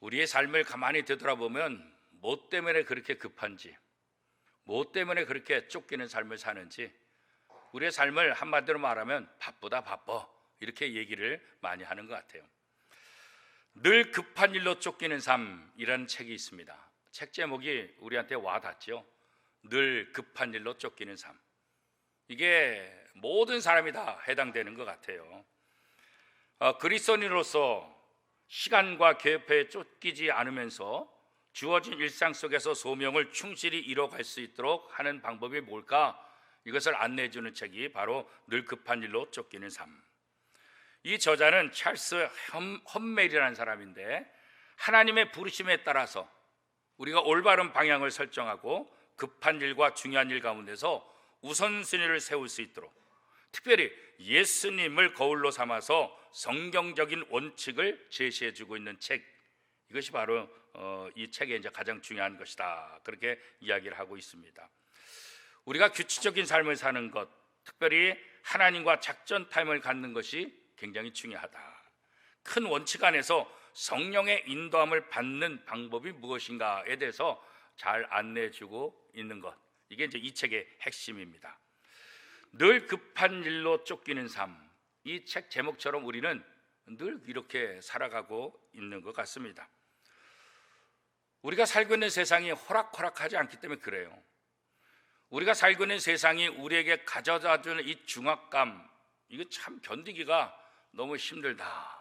우리의 삶을 가만히 되돌아보면 뭐 때문에 그렇게 급한지, 뭐 때문에 그렇게 쫓기는 삶을 사는지, 우리의 삶을 한마디로 말하면 바쁘다 바빠, 이렇게 얘기를 많이 하는 것 같아요. 늘 급한 일로 쫓기는 삶이라는 책이 있습니다. 책 제목이 우리한테 와닿죠. 늘 급한 일로 쫓기는 삶. 이게 모든 사람이 다 해당되는 것 같아요. 그리스도인으로서 시간과 계획에 쫓기지 않으면서 주어진 일상 속에서 소명을 충실히 이뤄갈 수 있도록 하는 방법이 뭘까? 이것을 안내해 주는 책이 바로 늘 급한 일로 쫓기는 삶. 이 저자는 찰스 험멜이라는 사람인데, 하나님의 부르심에 따라서 우리가 올바른 방향을 설정하고 급한 일과 중요한 일 가운데서 우선순위를 세울 수 있도록, 특별히 예수님을 거울로 삼아서 성경적인 원칙을 제시해 주고 있는 책, 이것이 바로 이 책의 이제 가장 중요한 것이다, 그렇게 이야기를 하고 있습니다. 우리가 규칙적인 삶을 사는 것, 특별히 하나님과 작전 타임을 갖는 것이 굉장히 중요하다. 큰 원칙 안에서 성령의 인도함을 받는 방법이 무엇인가에 대해서 잘 안내해 주고 있는 것, 이게 이제 이 책의 핵심입니다. 늘 급한 일로 쫓기는 삶, 이 책 제목처럼 우리는 늘 이렇게 살아가고 있는 것 같습니다. 우리가 살고 있는 세상이 호락호락하지 않기 때문에 그래요. 우리가 살고 있는 세상이 우리에게 가져다주는 이 중압감, 이거 참 견디기가 너무 힘들다,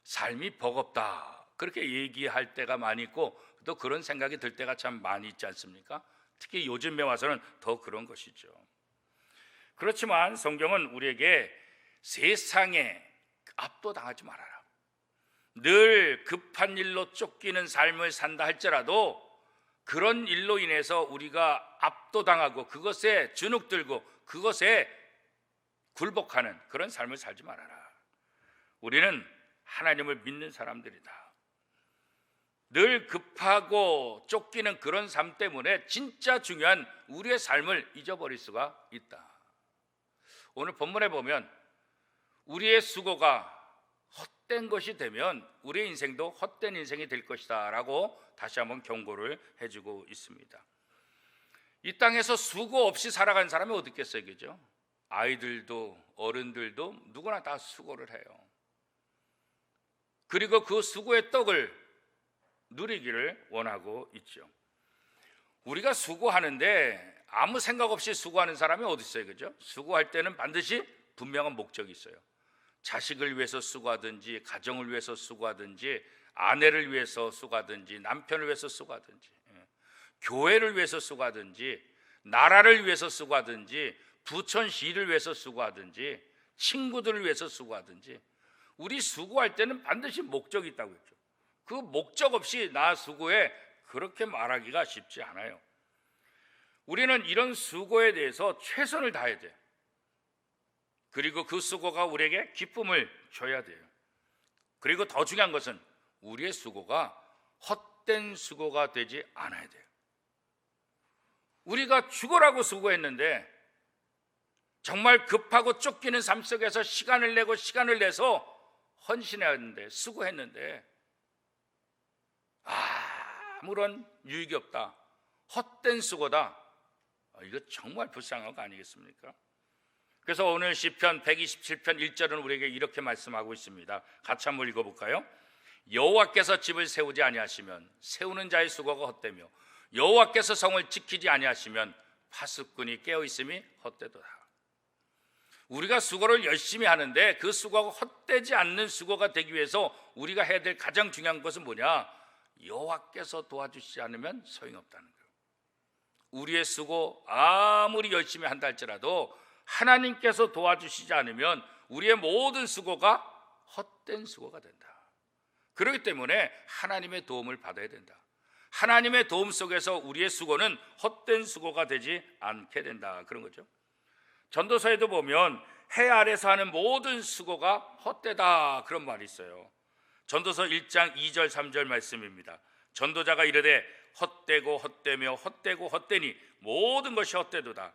삶이 버겁다, 그렇게 얘기할 때가 많이 있고, 또 그런 생각이 들 때가 참 많이 있지 않습니까? 특히 요즘에 와서는 더 그런 것이죠. 그렇지만 성경은 우리에게 세상에 압도당하지 말아라, 늘 급한 일로 쫓기는 삶을 산다 할지라도 그런 일로 인해서 우리가 압도당하고 그것에 주눅들고 그것에 굴복하는 그런 삶을 살지 말아라. 우리는 하나님을 믿는 사람들이다. 늘 급하고 쫓기는 그런 삶 때문에 진짜 중요한 우리의 삶을 잊어버릴 수가 있다. 오늘 본문에 보면 우리의 수고가 헛된 것이 되면 우리의 인생도 헛된 인생이 될 것이다 라고 다시 한번 경고를 해주고 있습니다. 이 땅에서 수고 없이 살아가는 사람이 어디 있겠어요, 그죠? 아이들도 어른들도 누구나 다 수고를 해요. 그리고 그 수고의 떡을 누리기를 원하고 있죠. 우리가 수고하는데 아무 생각 없이 수고하는 사람이 어디 있어요, 그죠? 수고할 때는 반드시 분명한 목적이 있어요. 자식을 위해서 수고하든지, 가정을 위해서 수고하든지, 아내를 위해서 수고하든지, 남편을 위해서 수고하든지, 교회를 위해서 수고하든지, 나라를 위해서 수고하든지, 부천시를 위해서 수고하든지, 친구들을 위해서 수고하든지, 우리 수고할 때는 반드시 목적이 있다고 했죠. 그 목적 없이 나 수고해, 그렇게 말하기가 쉽지 않아요. 우리는 이런 수고에 대해서 최선을 다해야 돼요. 그리고 그 수고가 우리에게 기쁨을 줘야 돼요. 그리고 더 중요한 것은 우리의 수고가 헛된 수고가 되지 않아야 돼요. 우리가 죽으라고 수고했는데, 정말 급하고 쫓기는 삶 속에서 시간을 내고 시간을 내서 헌신했는데, 수고했는데 아무런 유익이 없다, 헛된 수고다, 이거 정말 불쌍한 거 아니겠습니까? 그래서 오늘 시편 127편 1절은 우리에게 이렇게 말씀하고 있습니다. 같이 한번 읽어볼까요? 여호와께서 집을 세우지 아니하시면 세우는 자의 수고가 헛되며 여호와께서 성을 지키지 아니하시면 파수꾼이 깨어있음이 헛되도다. 우리가 수고를 열심히 하는데 그 수고가 헛되지 않는 수고가 되기 위해서 우리가 해야 될 가장 중요한 것은 뭐냐? 여호와께서 도와주시지 않으면 소용없다는 거예요. 우리의 수고 아무리 열심히 한다 할지라도 하나님께서 도와주시지 않으면 우리의 모든 수고가 헛된 수고가 된다. 그렇기 때문에 하나님의 도움을 받아야 된다. 하나님의 도움 속에서 우리의 수고는 헛된 수고가 되지 않게 된다, 그런 거죠. 전도서에도 보면 해 아래서 하는 모든 수고가 헛되다, 그런 말이 있어요. 전도서 1장 2절 3절 말씀입니다. 전도자가 이르되 헛되고 헛되며 헛되고 헛되니 모든 것이 헛되도다.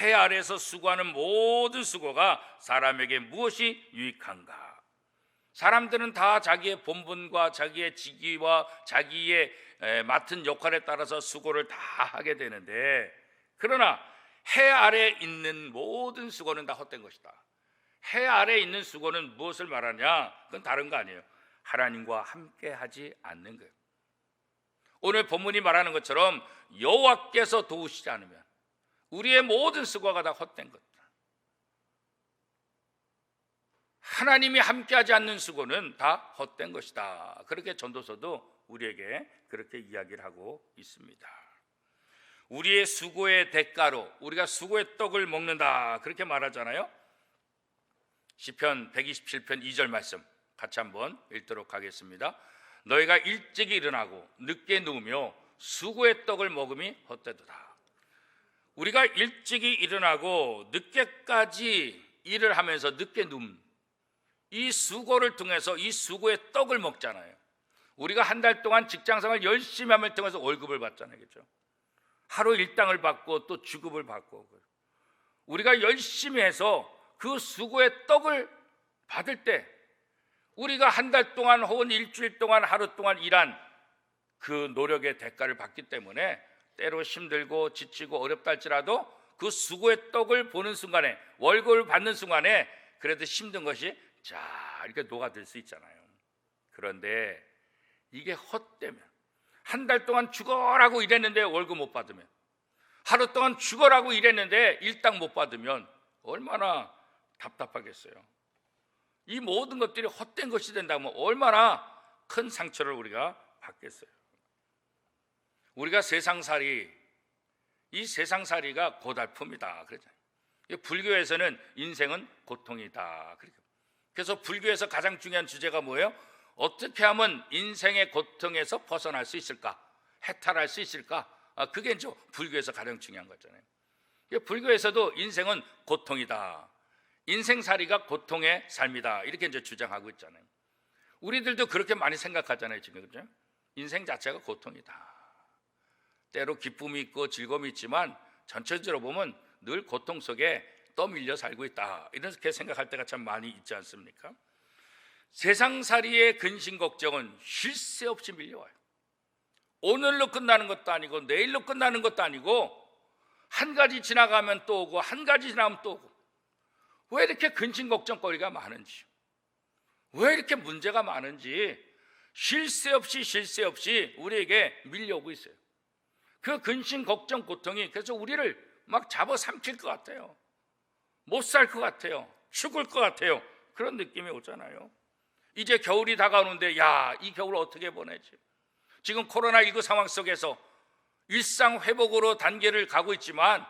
해 아래서 수고하는 모든 수고가 사람에게 무엇이 유익한가? 사람들은 다 자기의 본분과 자기의 직위와 자기의 맡은 역할에 따라서 수고를 다 하게 되는데, 그러나 해 아래에 있는 모든 수고는 다 헛된 것이다. 해 아래에 있는 수고는 무엇을 말하냐? 그건 다른 거 아니에요. 하나님과 함께 하지 않는 거예요. 오늘 본문이 말하는 것처럼 여호와께서 도우시지 않으면 우리의 모든 수고가 다 헛된 것이다. 하나님이 함께하지 않는 수고는 다 헛된 것이다. 그렇게 전도서도 우리에게 그렇게 이야기를 하고 있습니다. 우리의 수고의 대가로 우리가 수고의 떡을 먹는다, 그렇게 말하잖아요. 시편 127편 2절 말씀 같이 한번 읽도록 하겠습니다. 너희가 일찍 일어나고 늦게 누우며 수고의 떡을 먹음이 헛되도다. 우리가 일찍이 일어나고 늦게까지 일을 하면서 늦게 누움, 이 수고를 통해서 이 수고의 떡을 먹잖아요. 우리가 한 달 동안 직장생활 열심히 함을 통해서 월급을 받잖아요, 그렇죠? 하루 일당을 받고 또 주급을 받고, 우리가 열심히 해서 그 수고의 떡을 받을 때 우리가 한 달 동안 혹은 일주일 동안 하루 동안 일한 그 노력의 대가를 받기 때문에 때로 힘들고 지치고 어렵다 할지라도 그 수고의 떡을 보는 순간에, 월급을 받는 순간에 그래도 힘든 것이 자 이렇게 녹아들 수 있잖아요. 그런데 이게 헛되면, 한 달 동안 죽어라고 일했는데 월급 못 받으면, 하루 동안 죽어라고 일했는데 일당 못 받으면 얼마나 답답하겠어요. 이 모든 것들이 헛된 것이 된다면 얼마나 큰 상처를 우리가 받겠어요. 우리가 세상살이, 이 세상살이가 고달픔이다 그러잖아요. 불교에서는 인생은 고통이다. 그래서 불교에서 가장 중요한 주제가 뭐예요? 어떻게 하면 인생의 고통에서 벗어날 수 있을까? 해탈할 수 있을까? 그게 이제 불교에서 가장 중요한 거잖아요. 불교에서도 인생은 고통이다, 인생살이가 고통의 삶이다, 이렇게 이제 주장하고 있잖아요. 우리들도 그렇게 많이 생각하잖아요, 지금. 그죠? 인생 자체가 고통이다. 때로 기쁨이 있고 즐거움이 있지만 전체적으로 보면 늘 고통 속에 떠밀려 살고 있다, 이렇게 생각할 때가 참 많이 있지 않습니까? 세상살이의 근심 걱정은 쉴 새 없이 밀려와요. 오늘로 끝나는 것도 아니고 내일로 끝나는 것도 아니고 한 가지 지나가면 또 오고 한 가지 지나면 또 오고. 왜 이렇게 근심 걱정거리가 많은지, 왜 이렇게 문제가 많은지 쉴 새 없이 우리에게 밀려오고 있어요. 그 근심 걱정 고통이 그래서 우리를 막 잡아삼킬 것 같아요. 못 살 것 같아요. 죽을 것 같아요. 그런 느낌이 오잖아요. 이제 겨울이 다가오는데 이 겨울 어떻게 보내지? 지금 코로나19 상황 속에서 일상 회복으로 단계를 가고 있지만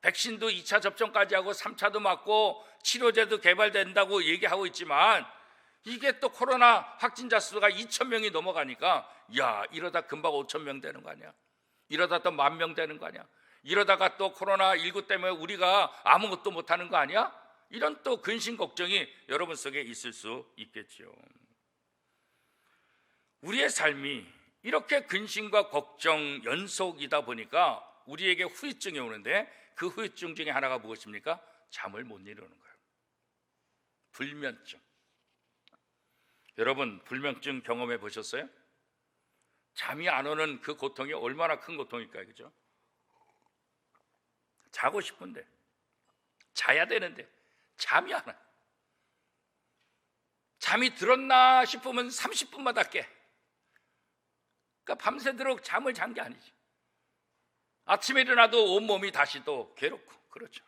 백신도 2차 접종까지 하고 3차도 맞고 치료제도 개발된다고 얘기하고 있지만 이게 또 코로나 확진자 수가 2,000명이 넘어가니까 이러다 금방 5,000명 되는 거 아니야? 이러다 또 10,000명 되는 거 아니야? 이러다가 또 코로나19 때문에 우리가 아무것도 못하는 거 아니야? 이런 또 근심 걱정이 여러분 속에 있을 수 있겠죠. 우리의 삶이 이렇게 근심과 걱정 연속이다 보니까 우리에게 후유증이 오는데 그 후유증 중에 하나가 무엇입니까? 잠을 못 이루는 거예요. 불면증. 여러분 불면증 경험해 보셨어요? 잠이 안 오는 그 고통이 얼마나 큰 고통일까요? 그죠? 자고 싶은데, 자야 되는데 잠이 안 와요. 잠이 들었나 싶으면 30분마다 깨. 그러니까 밤새도록 잠을 잔 게 아니지. 아침에 일어나도 온몸이 다시 또 괴롭고 그렇죠.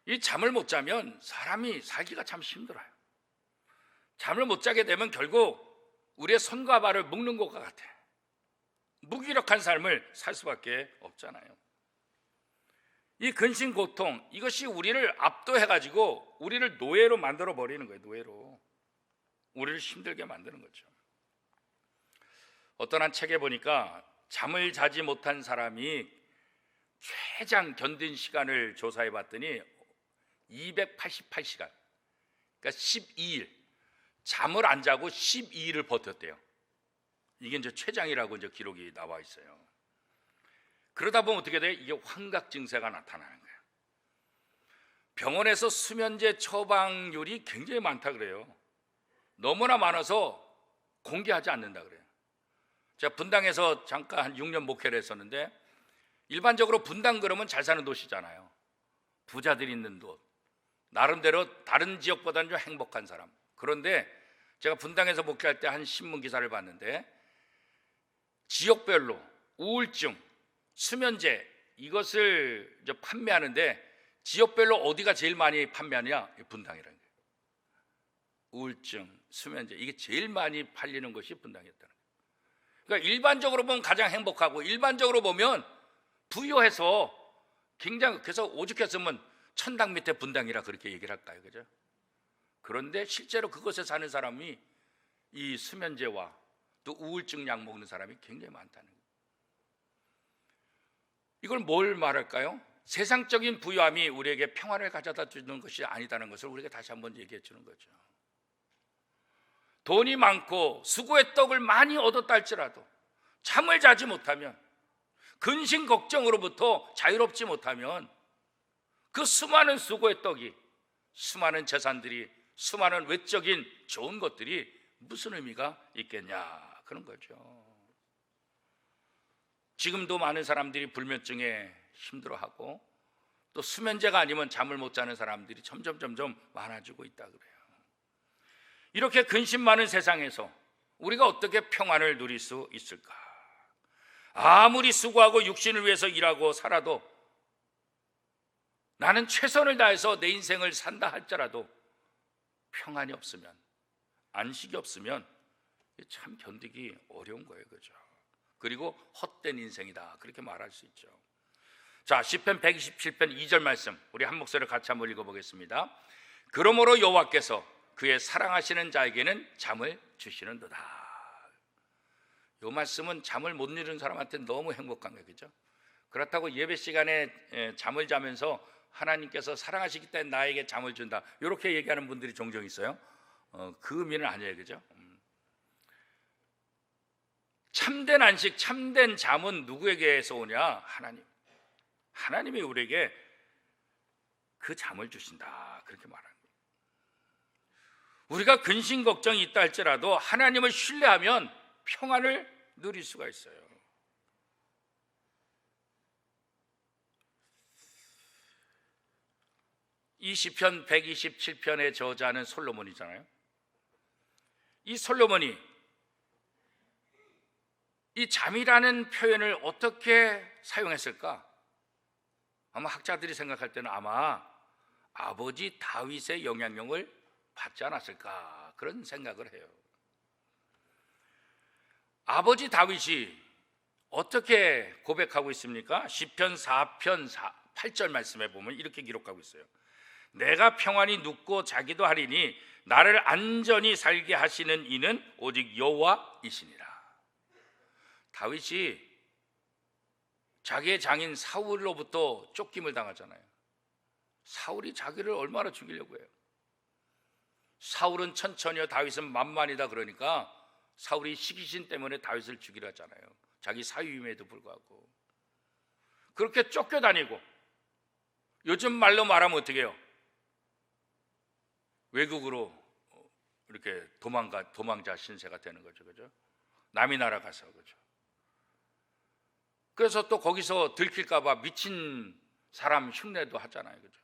이 잠을 못 자면 사람이 살기가 참 힘들어요. 잠을 못 자게 되면 결국 우리의 손과 발을 묶는 것과 같아. 무기력한 삶을 살 수밖에 없잖아요. 이 근심 고통, 이것이 우리를 압도해가지고 우리를 노예로 만들어 버리는 거예요. 노예로 우리를 힘들게 만드는 거죠. 어떤 한 책에 보니까 잠을 자지 못한 사람이 최장 견딘 시간을 조사해 봤더니 288시간, 그러니까 12일, 잠을 안 자고 12일을 버텼대요. 이게 이제 최장이라고 이제 기록이 나와 있어요. 그러다 보면 어떻게 돼? 이게 환각 증세가 나타나는 거예요. 병원에서 수면제 처방률이 굉장히 많다 그래요. 너무나 많아서 공개하지 않는다 그래요. 제가 분당에서 잠깐 한 6년 목회를 했었는데, 일반적으로 분당 그러면 잘 사는 도시잖아요. 부자들이 있는 곳, 나름대로 다른 지역보다는 좀 행복한 사람. 그런데 제가 분당에서 목회할 때 한 신문 기사를 봤는데, 지역별로 우울증, 수면제 이것을 이제 판매하는데 지역별로 어디가 제일 많이 판매하느냐? 분당이라는 거예요. 우울증, 수면제 이게 제일 많이 팔리는 것이 분당이었다는 거예요. 그러니까 일반적으로 보면 가장 행복하고, 일반적으로 보면 부유해서 굉장히, 그래서 오죽했으면 천당 밑에 분당이라 그렇게 얘기를 할까요? 그죠? 그런데 실제로 그곳에 사는 사람이 이 수면제와 또 우울증 약 먹는 사람이 굉장히 많다는 거예요. 이걸 뭘 말할까요? 세상적인 부유함이 우리에게 평안을 가져다 주는 것이 아니다는 것을 우리가 다시 한번 얘기해 주는 거죠. 돈이 많고 수고의 떡을 많이 얻었다 할지라도 잠을 자지 못하면, 근심 걱정으로부터 자유롭지 못하면 그 수많은 수고의 떡이, 수많은 재산들이, 수많은 외적인 좋은 것들이 무슨 의미가 있겠냐, 그런 거죠. 지금도 많은 사람들이 불면증에 힘들어하고, 또 수면제가 아니면 잠을 못 자는 사람들이 점점 많아지고 있다 그래요. 이렇게 근심 많은 세상에서 우리가 어떻게 평안을 누릴 수 있을까? 아무리 수고하고 육신을 위해서 일하고 살아도, 나는 최선을 다해서 내 인생을 산다 할지라도 평안이 없으면, 안식이 없으면 참 견디기 어려운 거예요. 그죠? 그리고 헛된 인생이다, 그렇게 말할 수 있죠. 자, 시편 127편 2절 말씀 우리 한 목소리를 같이 한번 읽어보겠습니다. 그러므로 여호와께서 그의 사랑하시는 자에게는 잠을 주시는도다. 이 말씀은 잠을 못 이루는 사람한테 너무 행복한 거예요. 그죠? 그렇다고 예배 시간에 잠을 자면서 하나님께서 사랑하시기 때문에 나에게 잠을 준다, 이렇게 얘기하는 분들이 종종 있어요. 그 의미는 아니에요. 그죠? 참된 안식, 참된 잠은 누구에게서 오냐? 하나님이 우리에게 그 잠을 주신다, 그렇게 말하는 거예요. 우리가 근심 걱정이 있다 할지라도 하나님을 신뢰하면 평안을 누릴 수가 있어요. 이 시편 127편의 저자는 솔로몬이잖아요. 이 솔로몬이 이 잠이라는 표현을 어떻게 사용했을까? 아마 학자들이 생각할 때는 아마 아버지 다윗의 영향력을 받지 않았을까, 그런 생각을 해요. 아버지 다윗이 어떻게 고백하고 있습니까? 시편 4편 8절 말씀에 보면 이렇게 기록하고 있어요. 내가 평안히 눕고 자기도 하리니 나를 안전히 살게 하시는 이는 오직 여호와이시니라. 다윗이 자기의 장인 사울로부터 쫓김을 당하잖아요. 사울이 자기를 얼마나 죽이려고 해요. 사울은 천천히요, 다윗은 만만이다 그러니까 사울이 시기심 때문에 다윗을 죽이려 하잖아요. 자기 사위임에도 불구하고 그렇게 쫓겨다니고, 요즘 말로 말하면 어떻게 해요? 외국으로 이렇게 도망자 신세가 되는 거죠. 그죠? 남이 나라 가서. 그죠? 그래서 또 거기서 들킬까 봐 미친 사람 흉내도 하잖아요. 그죠?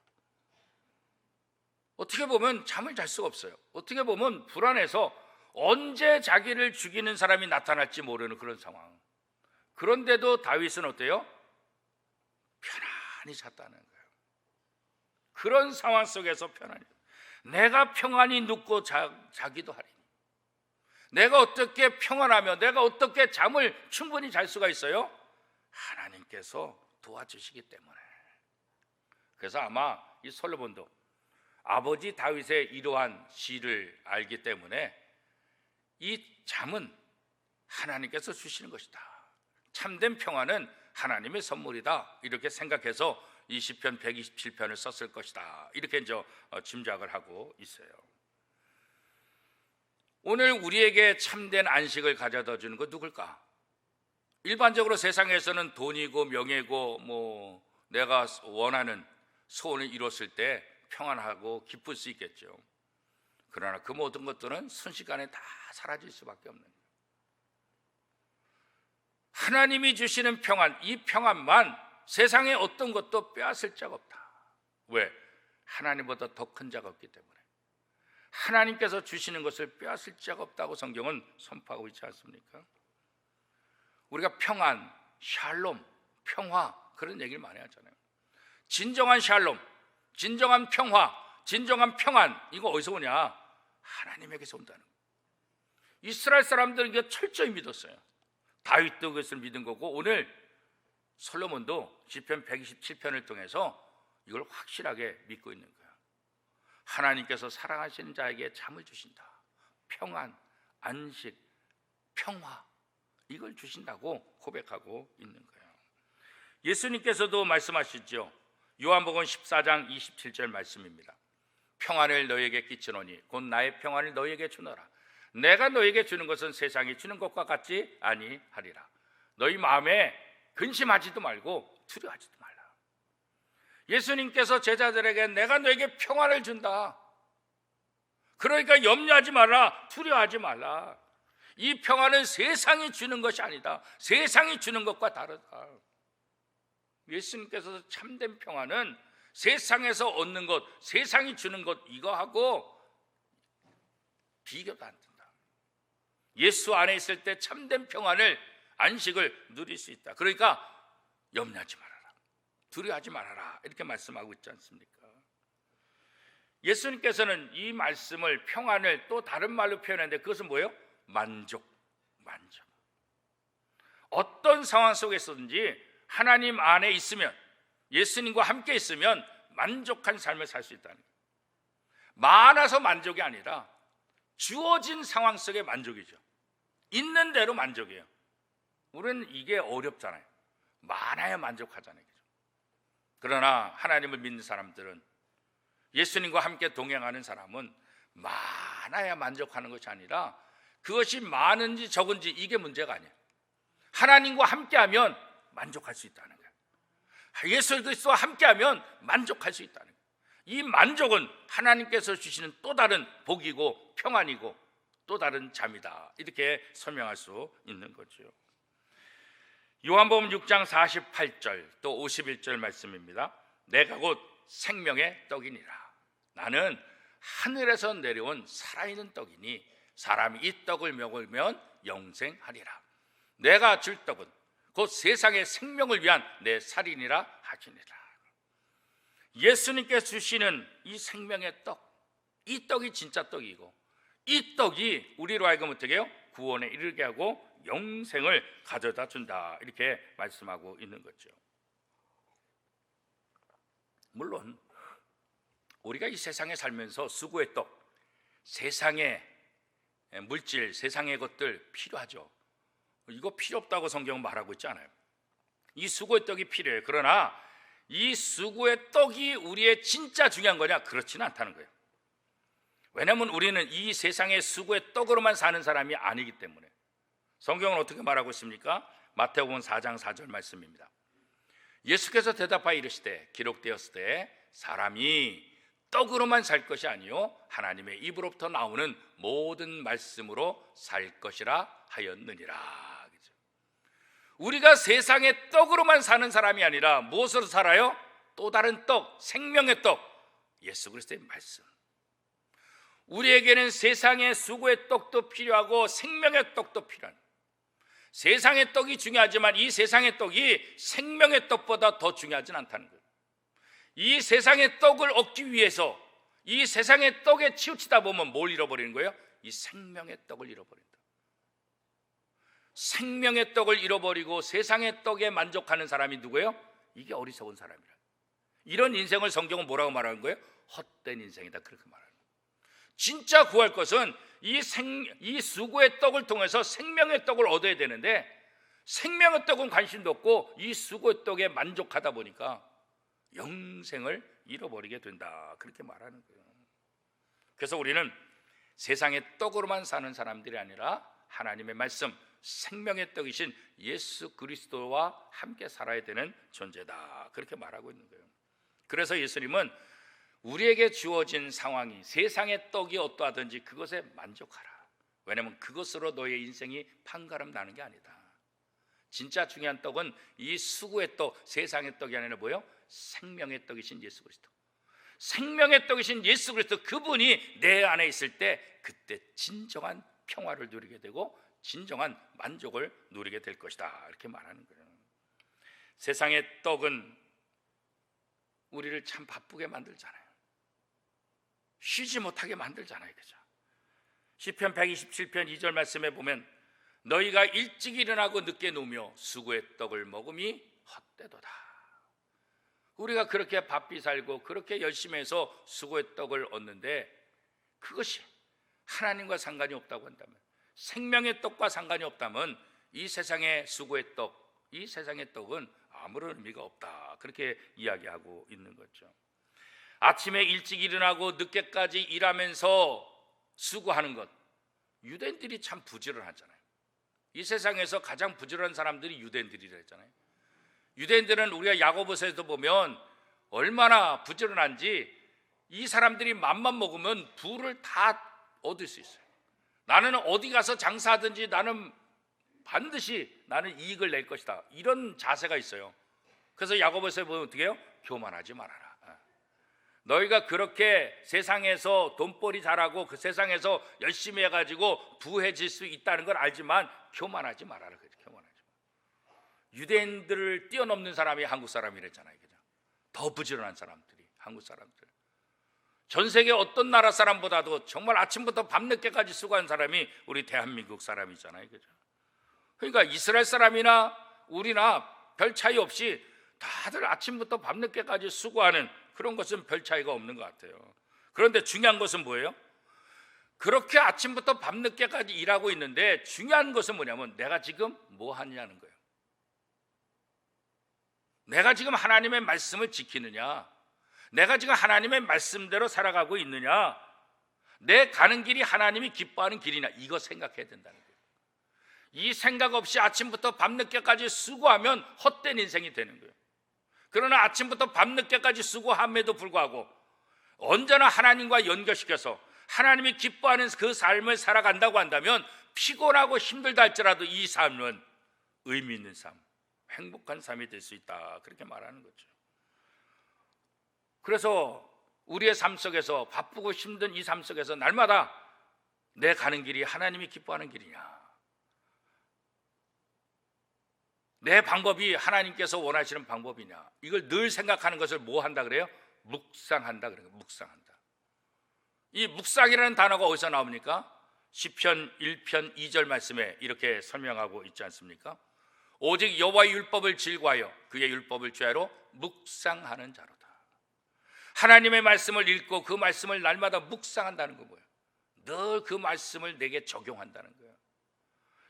어떻게 보면 잠을 잘 수가 없어요. 어떻게 보면 불안해서 언제 자기를 죽이는 사람이 나타날지 모르는 그런 상황. 그런데도 다윗은 어때요? 편안히 잤다는 거예요. 그런 상황 속에서 편안히, 내가 평안히 눕고 자기도 하리니, 내가 어떻게 평안하며 내가 어떻게 잠을 충분히 잘 수가 있어요? 하나님께서 도와주시기 때문에. 그래서 아마 이 솔로몬도 아버지 다윗의 이러한 시를 알기 때문에 이 잠은 하나님께서 주시는 것이다, 참된 평안은 하나님의 선물이다, 이렇게 생각해서 이 시편 127편을 썼을 것이다, 이렇게 이제 짐작을 하고 있어요. 오늘 우리에게 참된 안식을 가져다 주는 건 누굴까? 일반적으로 세상에서는 돈이고 명예고 내가 원하는 소원을 이뤘을 때 평안하고 기쁠 수 있겠죠. 그러나 그 모든 것들은 순식간에 다 사라질 수밖에 없는 거예요. 하나님이 주시는 평안, 이 평안만 세상의 어떤 것도 빼앗을 자가 없다. 왜? 하나님보다 더 큰 자가 없기 때문에. 하나님께서 주시는 것을 빼앗을 자가 없다고 성경은 선포하고 있지 않습니까? 우리가 평안, 샬롬, 평화 그런 얘기를 많이 하잖아요. 진정한 샬롬, 진정한 평화, 진정한 평안, 이거 어디서 오냐? 하나님에게서 온다는 거예요. 이스라엘 사람들은 이거 철저히 믿었어요. 다윗도 그것을 믿은 거고, 오늘 솔로몬도 시편 127편을 통해서 이걸 확실하게 믿고 있는 거예요. 하나님께서 사랑하시는 자에게 잠을 주신다. 평안, 안식, 평화, 이걸 주신다고 고백하고 있는 거예요. 예수님께서도 말씀하시죠. 요한복음 14장 27절 말씀입니다. 평안을 너희에게 끼치노니 곧 나의 평안을 너희에게 주노라. 내가 너희에게 주는 것은 세상이 주는 것과 같지 아니하리라. 너희 마음에 근심하지도 말고 두려워하지도 말라. 예수님께서 제자들에게 내가 너에게 평안을 준다. 그러니까 염려하지 말라, 두려워하지 말라. 이 평안은 세상이 주는 것이 아니다. 세상이 주는 것과 다르다. 예수님께서 참된 평안은 세상에서 얻는 것, 세상이 주는 것, 이거하고 비교도 안 된다. 예수 안에 있을 때 참된 평안을, 안식을 누릴 수 있다. 그러니까 염려하지 말아라, 두려워하지 말아라, 이렇게 말씀하고 있지 않습니까? 예수님께서는 이 말씀을, 평안을 또 다른 말로 표현했는데 그것은 뭐예요? 만족. 어떤 상황 속에서든지 하나님 안에 있으면, 예수님과 함께 있으면 만족한 삶을 살 수 있다는 거예요. 많아서 만족이 아니라 주어진 상황 속의 만족이죠. 있는 대로 만족이에요. 우리는 이게 어렵잖아요. 많아야 만족하잖아요. 그러나 하나님을 믿는 사람들은, 예수님과 함께 동행하는 사람은 많아야 만족하는 것이 아니라 그것이 많은지 적은지 이게 문제가 아니에요. 하나님과 함께하면 만족할 수 있다는 거예요. 예수 그리스도와 함께하면 만족할 수 있다는 거예요. 이 만족은 하나님께서 주시는 또 다른 복이고 평안이고 또 다른 잠이다, 이렇게 설명할 수 있는 거죠. 요한복음 6장 48절 또 51절 말씀입니다. 내가 곧 생명의 떡이니라. 나는 하늘에서 내려온 살아있는 떡이니 사람이 이 떡을 먹으면 영생하리라. 내가 줄 떡은 곧 세상의 생명을 위한 내 살이니라 하시니라. 예수님께서 주시는 이 생명의 떡, 이 떡이 진짜 떡이고, 이 떡이 우리로 하여금 어떻게 해요? 구원에 이르게 하고 영생을 가져다 준다, 이렇게 말씀하고 있는 거죠. 물론 우리가 이 세상에 살면서 수고의 떡, 세상의 물질, 세상의 것들 필요하죠. 이거 필요 없다고 성경은 말하고 있지 않아요. 이 수고의 떡이 필요해요. 그러나 이 수고의 떡이 우리의 진짜 중요한 거냐? 그렇지는 않다는 거예요. 왜냐하면 우리는 이 세상의 수고의 떡으로만 사는 사람이 아니기 때문에. 성경은 어떻게 말하고 있습니까? 마태복음 4장 4절 말씀입니다. 예수께서 대답하여 이르시되 기록되었을 때 사람이 떡으로만 살 것이 아니요 하나님의 입으로부터 나오는 모든 말씀으로 살 것이라 하였느니라. 우리가 세상의 떡으로만 사는 사람이 아니라 무엇으로 살아요? 또 다른 떡, 생명의 떡, 예수 그리스도의 말씀. 우리에게는 세상의 수고의 떡도 필요하고 생명의 떡도 필요한, 세상의 떡이 중요하지만 이 세상의 떡이 생명의 떡보다 더 중요하진 않다는 거예요. 이 세상의 떡을 얻기 위해서 이 세상의 떡에 치우치다 보면 뭘 잃어버리는 거예요? 이 생명의 떡을 잃어버린다. 생명의 떡을 잃어버리고 세상의 떡에 만족하는 사람이 누구예요? 이게 어리석은 사람이라. 이런 인생을 성경은 뭐라고 말하는 거예요? 헛된 인생이다, 그렇게 말하는 거예요. 진짜 구할 것은 이 수고의 떡을 통해서 생명의 떡을 얻어야 되는데, 생명의 떡은 관심도 없고 이 수고의 떡에 만족하다 보니까 영생을 잃어버리게 된다, 그렇게 말하는 거예요. 그래서 우리는 세상의 떡으로만 사는 사람들이 아니라 하나님의 말씀, 생명의 떡이신 예수 그리스도와 함께 살아야 되는 존재다, 그렇게 말하고 있는 거예요. 그래서 예수님은 우리에게 주어진 상황이 세상의 떡이 어떠하든지 그것에 만족하라. 왜냐하면 그것으로 너의 인생이 판가름 나는 게 아니다. 진짜 중요한 떡은 이 수고의 떡, 세상의 떡이 아니라 뭐예요? 생명의 떡이신 예수 그리스도. 생명의 떡이신 예수 그리스도, 그분이 내 안에 있을 때 그때 진정한 평화를 누리게 되고 진정한 만족을 누리게 될 것이다, 이렇게 말하는 거예요. 세상의 떡은 우리를 참 바쁘게 만들잖아요. 쉬지 못하게 만들잖아요. 그죠? 시편 127편 2절 말씀에 보면 너희가 일찍 일어나고 늦게 누우며 수고의 떡을 먹음이 헛되도다. 우리가 그렇게 바삐 살고 그렇게 열심히 해서 수고의 떡을 얻는데 그것이 하나님과 상관이 없다고 한다면, 생명의 떡과 상관이 없다면 이 세상의 수고의 떡, 이 세상의 떡은 아무런 의미가 없다, 그렇게 이야기하고 있는 거죠. 아침에 일찍 일어나고 늦게까지 일하면서 수고하는 것, 유대인들이 참 부지런하잖아요. 이 세상에서 가장 부지런한 사람들이 유대인들이라 했잖아요. 유대인들은 우리가 야고보서에도 보면 얼마나 부지런한지 이 사람들이 맘만 먹으면 부를 다 얻을 수 있어요. 나는 어디 가서 장사하든지 나는 반드시 나는 이익을 낼 것이다, 이런 자세가 있어요. 그래서 야고보서에 보면 어떻게 해요? 교만하지 말아라. 너희가 그렇게 세상에서 돈벌이 잘하고 그 세상에서 열심히 해가지고 부해질 수 있다는 걸 알지만 교만하지 말아라. 교만하지 마. 유대인들을 뛰어넘는 사람이 한국 사람이랬잖아요. 그죠? 더 부지런한 사람들이 한국 사람들. 전 세계 어떤 나라 사람보다도 정말 아침부터 밤늦게까지 수고한 사람이 우리 대한민국 사람이잖아요. 그죠? 그러니까 이스라엘 사람이나 우리나 별 차이 없이 다들 아침부터 밤늦게까지 수고하는 그런 것은 별 차이가 없는 것 같아요. 그런데 중요한 것은 뭐예요? 그렇게 아침부터 밤늦게까지 일하고 있는데 중요한 것은 뭐냐면 내가 지금 뭐 하느냐는 거예요. 내가 지금 하나님의 말씀을 지키느냐, 내가 지금 하나님의 말씀대로 살아가고 있느냐, 내 가는 길이 하나님이 기뻐하는 길이냐, 이거 생각해야 된다는 거예요. 이 생각 없이 아침부터 밤늦게까지 수고하면 헛된 인생이 되는 거예요. 그러나 아침부터 밤늦게까지 수고함에도 불구하고 언제나 하나님과 연결시켜서 하나님이 기뻐하는 그 삶을 살아간다고 한다면 피곤하고 힘들다 할지라도 이 삶은 의미 있는 삶, 행복한 삶이 될 수 있다, 그렇게 말하는 거죠. 그래서 우리의 삶 속에서 바쁘고 힘든 이 삶 속에서 날마다 내 가는 길이 하나님이 기뻐하는 길이냐, 내 방법이 하나님께서 원하시는 방법이냐, 이걸 늘 생각하는 것을 뭐 한다 그래요? 묵상한다 그래요. 묵상한다. 이 묵상이라는 단어가 어디서 나옵니까? 시편 1편 2절 말씀에 이렇게 설명하고 있지 않습니까? 오직 여호와의 율법을 즐거하여 그의 율법을 죄로 묵상하는 자로다. 하나님의 말씀을 읽고 그 말씀을 날마다 묵상한다는 거 뭐예요? 늘 그 말씀을 내게 적용한다는 거예요.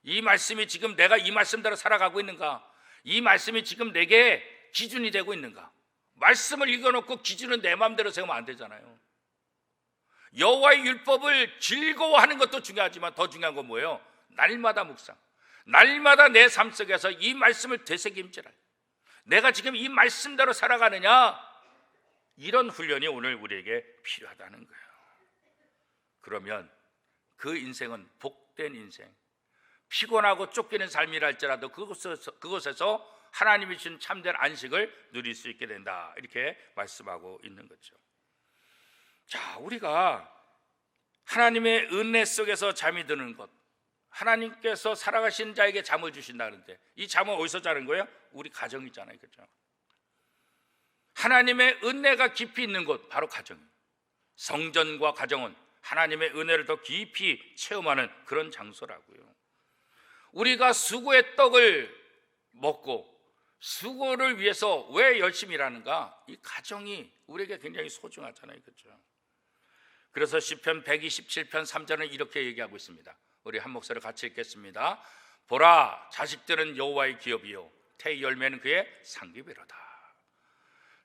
이 말씀이 지금 내가 이 말씀대로 살아가고 있는가? 이 말씀이 지금 내게 기준이 되고 있는가? 말씀을 읽어놓고 기준은 내 마음대로 세우면 안 되잖아요. 여호와의 율법을 즐거워하는 것도 중요하지만 더 중요한 건 뭐예요? 날마다 묵상, 날마다 내 삶 속에서 이 말씀을 되새김질할, 내가 지금 이 말씀대로 살아가느냐, 이런 훈련이 오늘 우리에게 필요하다는 거예요. 그러면 그 인생은 복된 인생, 피곤하고 쫓기는 삶이라 할지라도 그곳에서 하나님이 주신 참된 안식을 누릴 수 있게 된다, 이렇게 말씀하고 있는 거죠. 자, 우리가 하나님의 은혜 속에서 잠이 드는 것, 하나님께서 살아가신 자에게 잠을 주신다는데 이 잠은 어디서 자는 거예요? 우리 가정이잖아요. 그렇죠? 하나님의 은혜가 깊이 있는 곳, 바로 가정이에요. 성전과 가정은 하나님의 은혜를 더 깊이 체험하는 그런 장소라고요. 우리가 수고의 떡을 먹고 수고를 위해서 왜 열심히 일하는가? 이 가정이 우리에게 굉장히 소중하잖아요. 그렇죠? 그래서 시편 127편 3절은 이렇게 얘기하고 있습니다. 우리 한 목소리로 같이 읽겠습니다. 보라, 자식들은 여호와의 기업이요 태의 열매는 그의 상급이로다.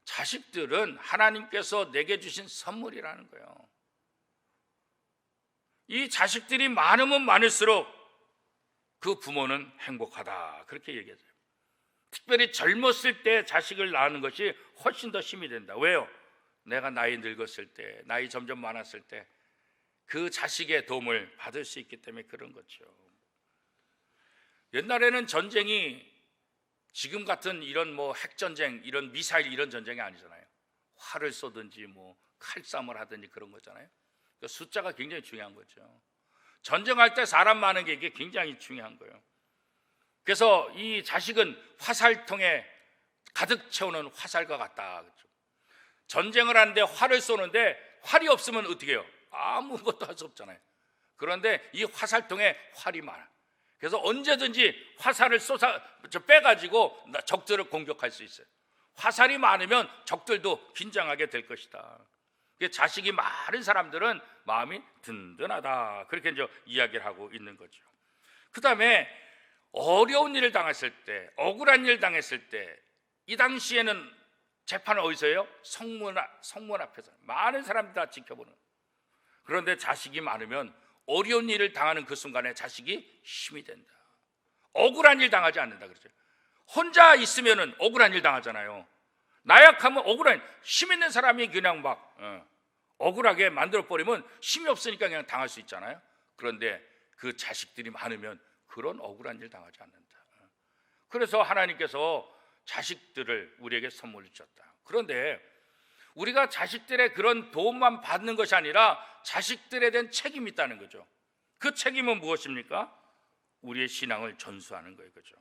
자식들은 하나님께서 내게 주신 선물이라는 거예요. 이 자식들이 많으면 많을수록 그 부모는 행복하다, 그렇게 얘기하죠. 특별히 젊었을 때 자식을 낳는 것이 훨씬 더 힘이 된다. 왜요? 내가 나이 늙었을 때, 나이 점점 많았을 때 그 자식의 도움을 받을 수 있기 때문에 그런 거죠. 옛날에는 전쟁이 지금 같은 이런 뭐 핵전쟁, 이런 미사일 이런 전쟁이 아니잖아요. 활을 쏘든지 뭐 칼싸움을 하든지 그런 거잖아요. 그러니까 숫자가 굉장히 중요한 거죠. 전쟁할 때 사람 많은 게 이게 굉장히 중요한 거예요. 그래서 이 자식은 화살통에 가득 채우는 화살과 같다. 그렇죠? 전쟁을 하는데 활을 쏘는데 활이 없으면 어떻게 해요? 아무것도 할 수 없잖아요. 그런데 이 화살통에 활이 많아. 그래서 언제든지 화살을 빼가지고 적들을 공격할 수 있어요. 화살이 많으면 적들도 긴장하게 될 것이다. 자식이 많은 사람들은 마음이 든든하다. 그렇게 이제 이야기를 하고 있는 거죠. 그 다음에 어려운 일을 당했을 때, 억울한 일을 당했을 때, 이 당시에는 재판은 어디서 해요? 성문 앞에서 많은 사람들이 다 지켜보는. 그런데 자식이 많으면 어려운 일을 당하는 그 순간에 자식이 힘이 된다. 억울한 일 당하지 않는다 그러죠. 혼자 있으면은 억울한 일 당하잖아요. 나약하면 억울한, 힘 있는 사람이 그냥 막 억울하게 만들어버리면 힘이 없으니까 그냥 당할 수 있잖아요. 그런데 그 자식들이 많으면 그런 억울한 일 당하지 않는다. 그래서 하나님께서 자식들을 우리에게 선물로 주셨다. 그런데 우리가 자식들의 그런 도움만 받는 것이 아니라 자식들에 대한 책임이 있다는 거죠. 그 책임은 무엇입니까? 우리의 신앙을 전수하는 거예요. 그죠?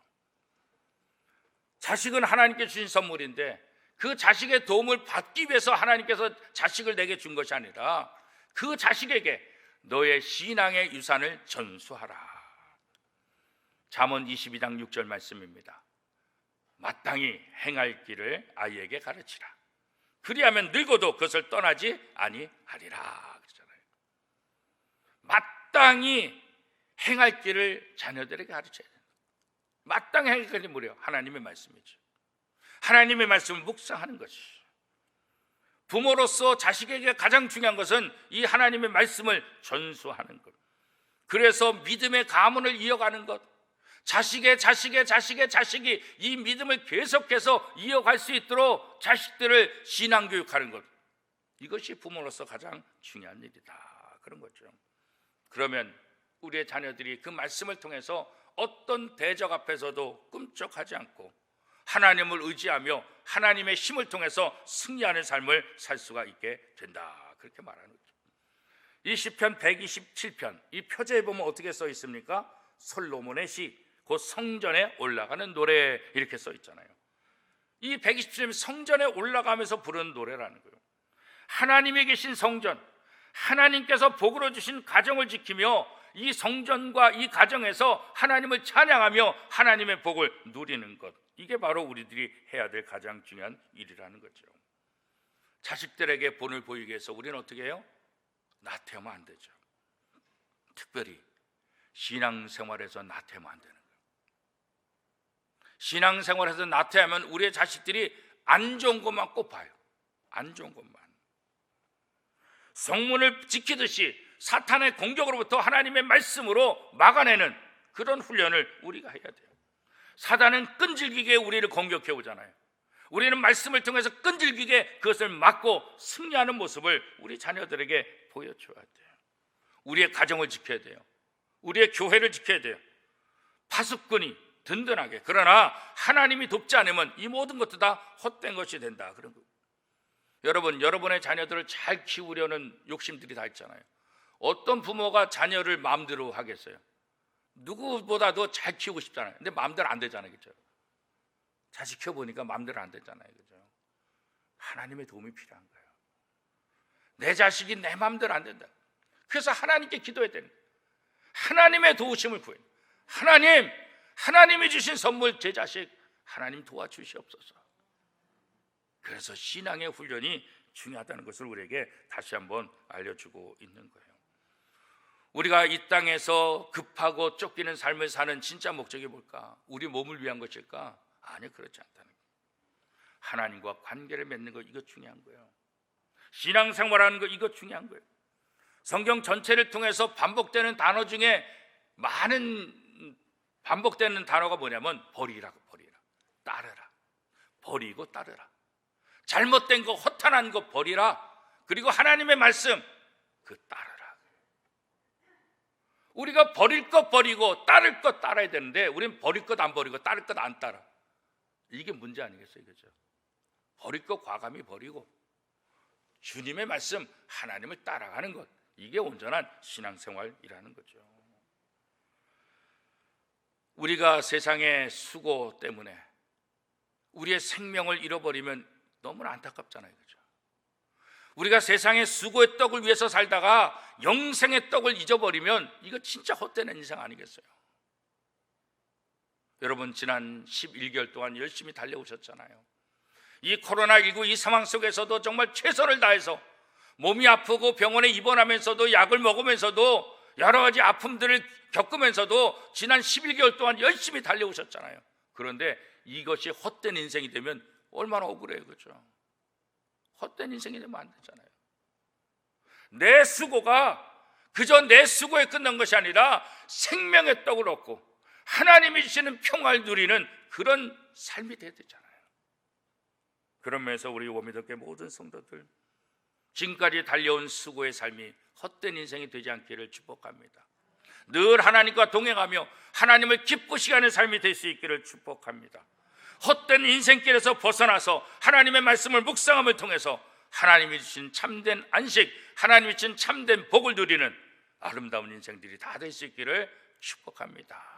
자식은 하나님께 주신 선물인데 그 자식의 도움을 받기 위해서 하나님께서 자식을 내게 준 것이 아니라 그 자식에게 너의 신앙의 유산을 전수하라. 잠언 22장 6절 말씀입니다. 마땅히 행할 길을 아이에게 가르치라. 그리하면 늙어도 그것을 떠나지 아니하리라. 그러잖아요. 마땅히 행할 길을 자녀들에게 가르쳐야 된다. 마땅히 행할 길이 뭐래요? 하나님의 말씀이죠. 하나님의 말씀을 묵상하는 것이. 부모로서 자식에게 가장 중요한 것은 이 하나님의 말씀을 전수하는 것. 그래서 믿음의 가문을 이어가는 것. 자식이 이 믿음을 계속해서 이어갈 수 있도록 자식들을 신앙교육하는 것. 이것이 부모로서 가장 중요한 일이다. 그런 거죠. 그러면 우리의 자녀들이 그 말씀을 통해서 어떤 대적 앞에서도 꿈쩍하지 않고 하나님을 의지하며 하나님의 힘을 통해서 승리하는 삶을 살 수가 있게 된다. 그렇게 말하는 거죠. 이 시편 127편 이 표제에 보면 어떻게 써 있습니까? 솔로몬의 시, 곧 성전에 올라가는 노래 이렇게 써 있잖아요. 이 127편 성전에 올라가면서 부르는 노래라는 거예요. 하나님이 계신 성전, 하나님께서 복으로 주신 가정을 지키며 이 성전과 이 가정에서 하나님을 찬양하며 하나님의 복을 누리는 것, 이게 바로 우리들이 해야 될 가장 중요한 일이라는 거죠. 자식들에게 본을 보이기 위해서 우리는 어떻게 해요? 나태하면 안 되죠. 특별히 신앙생활에서 나태하면 안 되는 거예요. 신앙생활에서 나태하면 우리의 자식들이 안 좋은 것만 꼽아요. 안 좋은 것만. 성문을 지키듯이 사탄의 공격으로부터 하나님의 말씀으로 막아내는 그런 훈련을 우리가 해야 돼요. 사단은 끈질기게 우리를 공격해 오잖아요. 우리는 말씀을 통해서 끈질기게 그것을 막고 승리하는 모습을 우리 자녀들에게 보여줘야 돼요. 우리의 가정을 지켜야 돼요. 우리의 교회를 지켜야 돼요. 파수꾼이 든든하게. 그러나 하나님이 돕지 않으면 이 모든 것도 다 헛된 것이 된다. 그런 거. 여러분, 여러분의 자녀들을 잘 키우려는 욕심들이 다 있잖아요. 어떤 부모가 자녀를 마음대로 하겠어요? 누구보다도 잘 키우고 싶잖아요. 근데 마음대로 안 되잖아요. 그죠? 자식 키워보니까 마음대로 안 되잖아요. 그죠? 하나님의 도움이 필요한 거예요. 내 자식이 내 마음대로 안 된다. 그래서 하나님께 기도해야 되는 거예요. 하나님의 도우심을 구해요. 하나님이 주신 선물 제 자식 하나님 도와주시옵소서. 그래서 신앙의 훈련이 중요하다는 것을 우리에게 다시 한번 알려주고 있는 거예요. 우리가 이 땅에서 급하고 쫓기는 삶을 사는 진짜 목적이 뭘까? 우리 몸을 위한 것일까? 아니요, 그렇지 않다는 거예요. 하나님과 관계를 맺는 거, 이거 중요한 거예요. 신앙생활하는 거, 이거 중요한 거예요. 성경 전체를 통해서 반복되는 단어 중에 많은 반복되는 단어가 뭐냐면 버리라, 따르라. 버리고 따르라. 잘못된 거, 허탄한 거 버리라. 그리고 하나님의 말씀 그 따르라. 우리가 버릴 것 버리고 따를 것 따라야 되는데 우리는 버릴 것 안 버리고 따를 것 안 따라. 이게 문제 아니겠어요? 그죠? 버릴 것 과감히 버리고 주님의 말씀, 하나님을 따라가는 것, 이게 온전한 신앙생활이라는 거죠. 우리가 세상의 수고 때문에 우리의 생명을 잃어버리면 너무나 안타깝잖아요. 그죠? 우리가 세상의 수고의 떡을 위해서 살다가 영생의 떡을 잊어버리면 이거 진짜 헛되는 인생 아니겠어요? 여러분, 지난 11개월 동안 열심히 달려오셨잖아요. 이 코로나19 이 상황 속에서도 정말 최선을 다해서 몸이 아프고 병원에 입원하면서도 약을 먹으면서도 여러 가지 아픔들을 겪으면서도 지난 11개월 동안 열심히 달려오셨잖아요. 그런데 이것이 헛된 인생이 되면 얼마나 억울해요. 그렇죠? 헛된 인생이 되면 안 되잖아요. 내 수고가 그저 내 수고에 끝난 것이 아니라 생명의 떡을 얻고 하나님이 주시는 평화를 누리는 그런 삶이 돼야 되잖아요. 그런 면에서 우리 워미덕교회 모든 성도들, 지금까지 달려온 수고의 삶이 헛된 인생이 되지 않기를 축복합니다. 늘 하나님과 동행하며 하나님을 기쁘시게 하는 삶이 될 수 있기를 축복합니다. 헛된 인생길에서 벗어나서 하나님의 말씀을 묵상함을 통해서 하나님이 주신 참된 안식, 하나님이 주신 참된 복을 누리는 아름다운 인생들이 다 될 수 있기를 축복합니다.